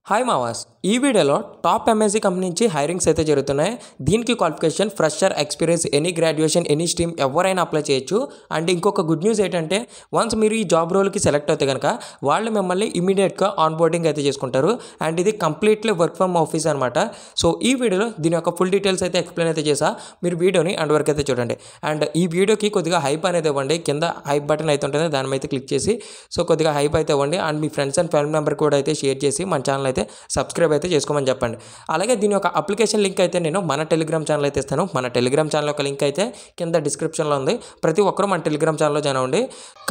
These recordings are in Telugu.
హాయ్ మావాస్, ఈ వీడియోలో టాప్ ఎంఎన్సీ కంపెనీ నుంచి హైరింగ్స్ అయితే జరుగుతున్నాయి. దీనికి qualification fresher, experience, any graduation, any stream ఎవరైనా అప్లై చేయొచ్చు. అండ్ ఇంకొక గుడ్ న్యూస్ ఏంటంటే వన్స్ మీరు ఈ జాబ్ రోల్కి సెలెక్ట్ అవుతే కనుక వాళ్ళు మిమ్మల్ని ఇమీడియట్గా ఆన్ బోర్డింగ్ అయితే చేసుకుంటారు. అండ్ ఇది కంప్లీట్లీ వర్క్ ఫ్రమ్ ఆఫీస్ అనమాట. సో ఈ వీడియోలో దీని యొక్క ఫుల్ డీటెయిల్స్ అయితే ఎక్స్ప్లెయిన్ అయితే చేసా. మీరు వీడియోని అండ్ వరకు అయితే చూడండి. అండ్ ఈ వీడియోకి కొద్దిగా హైప్ అనేది ఇవ్వండి. కింద హైప్ బటన్ అయితే ఉంటుంది, దాని మీద అయితే క్లిక్ చేసి సో కొద్దిగా హైప్ అయితే ఇవ్వండి. And me friends and family member కూడా అయితే షేర్ చేసి మన ఛానల్ అయితే సబ్స్క్రైబ్ అయితే చేసుకోమని చెప్పండి. అలాగే దీని యొక్క అప్లికేషన్ లింక్ అయితే నేను మన టెలిగ్రామ్ ఛానల్ అయితే ఇస్తాను. మన టెలిగ్రామ్ ఛానల్ యొక్క లింక్ అయితే కింద డిస్క్రిప్షన్లో ఉంది. ప్రతి ఒక్కరూ మన టెలిగ్రామ్ ఛానల్లో జాయిన్ అవ్వండి.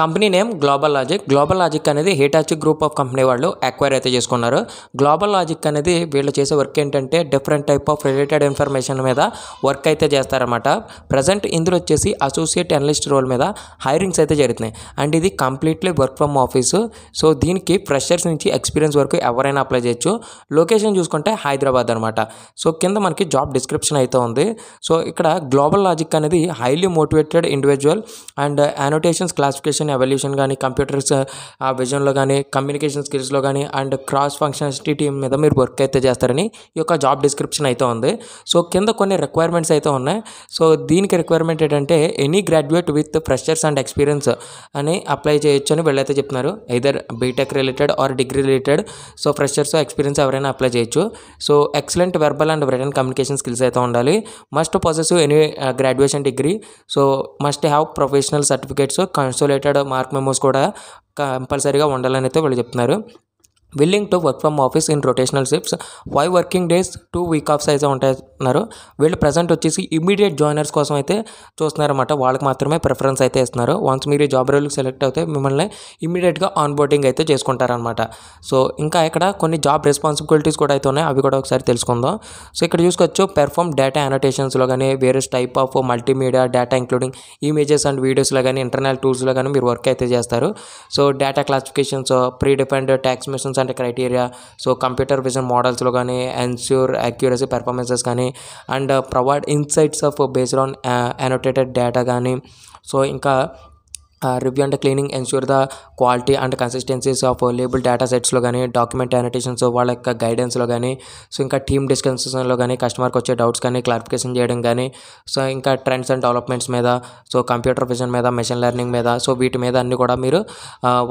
Company name global logic. Global logic అనేది హిటాచి గ్రూప్ ఆఫ్ కంపెనీ వాళ్ళు అక్వైర్ అయితే చేసుకున్నారు. గ్లోబల్ లాజిక్ అనేది వీళ్ళు చేసే వర్క్ ఏంటంటే different type of related information మీద వర్క్ అయితే చేస్తారన్నమాట. ప్రజెంట్ ఇందులో వచ్చేసి అసోసియేట్ అనలిస్ట్ రోల్ మీద హైరింగ్స్ అయితే జరుగుతున్నాయి. అండ్ ఇది completely work from office. So దీనికి ఫ్రెషర్స్ నుంచి ఎక్స్పీరియన్స్ వరకు ఎవరైనా అప్లై చేయొచ్చు. లొకేషన్ చూసుకుంటే హైదరాబాద్ అనమాట. సో కింద మనకి జాబ్ డిస్క్రిప్షన్ అయితే ఉంది. సో ఇక్కడ గ్లోబల్ లాజిక్ అనేది highly motivated individual and annotations, classification, evolution కానీ, కంప్యూటర్స్ విజన్లో కానీ, కమ్యూనికేషన్ స్కిల్స్లో కానీ అండ్ క్రాస్ ఫంక్షనాలిటీ టీమ్ మీద మీరు వర్క్ అయితే చేస్తారని ఈ యొక్క జాబ్ డిస్క్రిప్షన్ అయితే ఉంది. సో కింద కొన్ని రిక్వైర్మెంట్స్ అయితే ఉన్నాయి. సో దీనికి రిక్వైర్మెంట్ ఏంటంటే any graduate with freshers and experience అని అప్లై చేయొచ్చు అని వీళ్ళైతే చెప్తున్నారు. Either BTech related or degree related. So freshers, experience ఎవరైనా అప్లై చేయొచ్చు. So excellent verbal and written communication skills అయితే ఉండాలి. Must possessive any graduation degree. So must have professional certificates, consolidated mark memos కూడా కంపల్సరీగా ఉండాలని అయితే వాళ్ళు చెప్తున్నారు. Willing to work from office in rotational shifts, 5 working days 2 week offs అయితే ఉంటాయన్నారు. వీళ్ళు ప్రజెంట్ వచ్చేసి ఇమీడియట్ జాయినర్స్ కోసం అయితే చూస్తున్నారన్నమాట. వాళ్ళకి మాత్రమే ప్రిఫరెన్స్ అయితే ఇస్తున్నారు. వన్స్ మీరు ఈ జాబ్ రోల్కి సెలెక్ట్ అవుతే మిమ్మల్ని ఇమీడియట్గా ఆన్ బోర్డింగ్ అయితే చేసుకుంటారనమాట. సో ఇంకా ఇక్కడ కొన్ని జాబ్ రెస్పాన్సిబిలిటీస్ కూడా అయితే ఉన్నాయి, అవి కూడా ఒకసారి తెలుసుకుందాం. సో ఇక్కడ చూసుకోవచ్చు పెర్ఫామ్ డేటా అనోటేషన్స్లో కానీ, various type of multimedia data including images and వీడియోస్లో కానీ, ఇంటర్నల్ టూల్స్లో కానీ మీరు వర్క్ అయితే చేస్తారు. So data classifications, pre defined tasks missions అంటే క్రైటీరియా, సో కంప్యూటర్ విజన్ మోడల్స్లో కానీ, ఎన్ష్యూర్ యాక్యురసీ పెర్ఫార్మెన్సెస్ కానీ and provide insights of based on annotated data కానీ. సో ఇంకా review and cleaning, ensure the quality and consistencies of label data సెట్స్లో కానీ, డాక్యుమెంట్ అనోటేషన్స్ వాళ్ళ యొక్క గైడెన్స్లో కానీ, సో ఇంకా టీమ్ డిస్కషన్స్లో కానీ, కస్టమర్కి వచ్చే డౌట్స్ కానీ క్లారిఫికేషన్ చేయడం కానీ, సో ఇంకా ట్రెండ్స్ అండ్ డెవలప్మెంట్స్ మీద, సో కంప్యూటర్ విజన్ మీద, మెషిన్ లెర్నింగ్ మీద, సో వీటి మీద అన్ని కూడా మీరు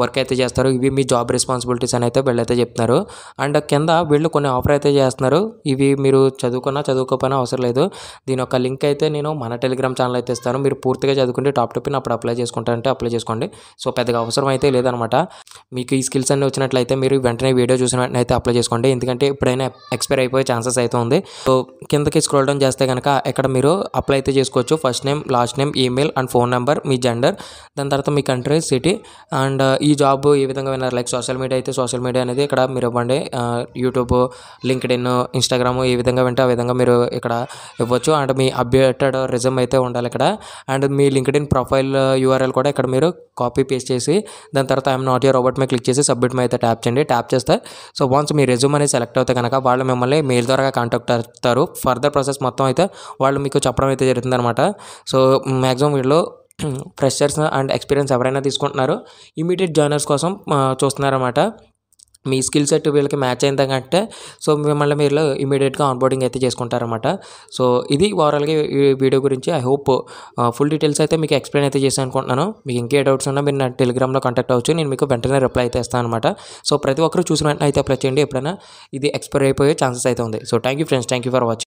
వర్క్ అయితే చేస్తారు. ఇవి మీ జాబ్ రెస్పాన్సిబిలిటీస్ అని అయితే వీళ్ళైతే చెప్తున్నారు. అండ్ కింద వీళ్ళు కొన్ని ఆఫర్ అయితే చేస్తున్నారు. ఇవి మీరు చదువుకోకపోయినా అవసరం లేదు. దీని యొక్క లింక్ అయితే నేను మన టెలిగ్రామ్ ఛానల్ అయితే ఇస్తాను. మీరు పూర్తిగా చదువుకుంటే టాప్ టు పిన్ అప్పుడు అప్లై చేసుకుంటారంటే అప్లై చేసుకోండి. సో పెద్దగా అవసరం అయితే లేదనమాట. మీకు ఈ స్కిల్స్ అన్నీ వచ్చినట్లయితే మీరు వెంటనే వీడియో చూసిన వెంటనే అయితే అప్లై చేసుకోండి. ఎందుకంటే ఇప్పుడైనా ఎక్స్పైర్ అయిపోయే ఛాన్సెస్ అయితే ఉంది. సో కిందకి స్క్రోల్ డౌన్ చేస్తే కనుక ఇక్కడ మీరు అప్లై అయితే చేసుకోవచ్చు. First name, last name, email and phone number, me gender, దాని తర్వాత మీ కంట్రీ, సిటీ అండ్ ఈ జాబ్ ఏ విధంగా విన్నారు. లైక్ సోషల్ మీడియా అయితే సోషల్ మీడియా అనేది ఇక్కడ మీరు ఇవ్వండి. యూట్యూబ్, లింక్డ్ఇన్, ఇన్స్టాగ్రామ్ ఏ విధంగా వింటే ఆ విధంగా మీరు ఇక్కడ ఇవ్వచ్చు. అండ్ మీ అప్డేటెడ్ రిజ్యూమ్ అయితే ఉండాలి ఇక్కడ. And me LinkedIn profile URL కూడా ఇక్కడ మీరు కాపీ పేస్ట్ చేసి దాని తర్వాత ఐఎమ్ నాట్ యువర్ రోబోట్ మీద క్లిక్ చేసి సబ్మిట్ మీద అయితే ట్యాప్ చేయండి. ట్యాప్ చేస్తే సో వన్స్ మీ రెజ్యూమ్ అనేది సెలెక్ట్ అవుతే కనుక వాళ్ళు మిమ్మల్ని మెయిల్ ద్వారా కాంటాక్ట్ అవుతారు. ఫర్దర్ ప్రాసెస్ మొత్తం అయితే వాళ్ళు మీకు చెప్పడం అయితే జరుగుతుంది అనమాట. సో మ్యాక్సిమం వీళ్ళు ఫ్రెషర్స్ అండ్ ఎక్స్పీరియన్స్ ఎవరైనా తీసుకుంటున్నారో ఇమీడియట్ జాయినర్స్ కోసం చూస్తున్నారన్నమాట. మీ స్కిల్ సెట్ వీళ్ళకి మ్యాచ్ అయిందంటే సో మిమ్మల్ని మీరు ఇమీడియట్గా ఆన్బోర్డింగ్ అయితే చేసుకుంటారన్నమాట. సో ఇది ఓవరాల్గా ఈ వీడియో గురించి. ఐ హోప్ ఫుల్ డీటెయిల్స్ అయితే మీకు ఎక్స్ప్లెయిన్ అయితే చేశాను అనుకుంటున్నాను. మీకు ఇంకే డౌట్స్ ఉన్నా మీరు నా టెలిగ్రామ్లో కాంటాక్ట్ అవ్వచ్చు. నేను మీకు వెంటనే రిప్లై అయితే ఇస్తాను అనమాట. సో ప్రతి ఒక్కరు చూసిన వెంటనే అయితే అప్లై చేయండి. ఎప్పుడైనా ఇది ఎక్స్పైర్ అయిపోయే ఛాన్సెస్ అయితే ఉంది. So thank you friends, thank you for watching.